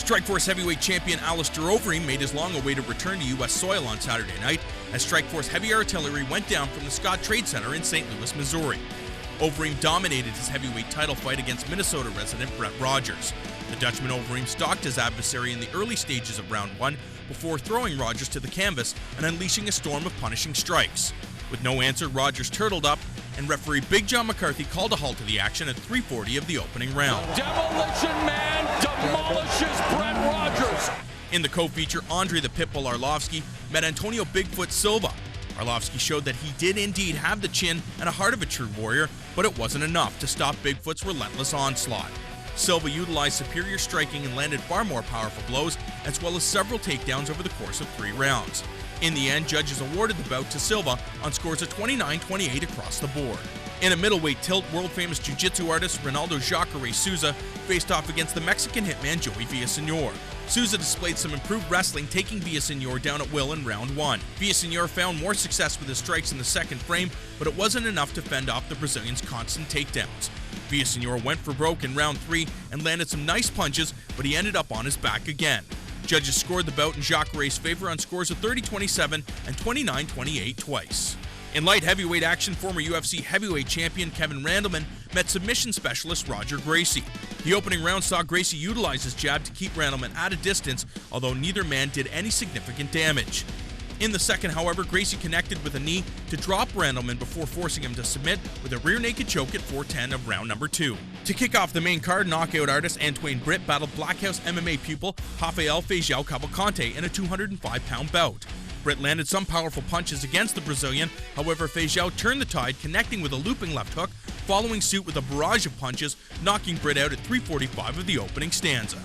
Strikeforce heavyweight champion Alistair Overeem made his long-awaited return to U.S. soil on Saturday night as Strikeforce heavy artillery went down from the Scott Trade Center in St. Louis, Missouri. Overeem dominated his heavyweight title fight against Minnesota resident Brett Rogers. The Dutchman Overeem stalked his adversary in the early stages of round one before throwing Rogers to the canvas and unleashing a storm of punishing strikes. With no answer, Rogers turtled up, and referee Big John McCarthy called a halt to the action at 3:40 of the opening round. Demolition Man demolishes Brett Rogers. In the co-feature, Andre the Pitbull Arlovsky met Antonio Bigfoot Silva. Arlovsky showed that he did indeed have the chin and a heart of a true warrior, but it wasn't enough to stop Bigfoot's relentless onslaught. Silva utilized superior striking and landed far more powerful blows, as well as several takedowns over the course of 3 rounds. In the end, judges awarded the bout to Silva on scores of 29-28 across the board. In a middleweight tilt, world-famous jiu-jitsu artist Ronaldo Jacare Souza faced off against the Mexican hitman Joey Villaseñor. Souza displayed some improved wrestling, taking Villaseñor down at will in round 1. Villaseñor found more success with his strikes in the second frame, but it wasn't enough to fend off the Brazilian's constant takedowns. Villaseñor went for broke in round 3 and landed some nice punches, but he ended up on his back again. Judges scored the bout in Jacare's favor on scores of 30-27 and 29-28 twice. In light heavyweight action, former UFC heavyweight champion Kevin Randleman met submission specialist Roger Gracie. The opening round saw Gracie utilize his jab to keep Randleman at a distance, although neither man did any significant damage. In the second, however, Gracie connected with a knee to drop Randleman before forcing him to submit with a rear naked choke at 4:10 of round number 2. To kick off the main card, knockout artist Antoine Britt battled Blackhouse MMA pupil Rafael Feijão Cavalcante in a 205-pound bout. Britt landed some powerful punches against the Brazilian, however Feijão turned the tide, connecting with a looping left hook, following suit with a barrage of punches, knocking Britt out at 3:45 of the opening stanza.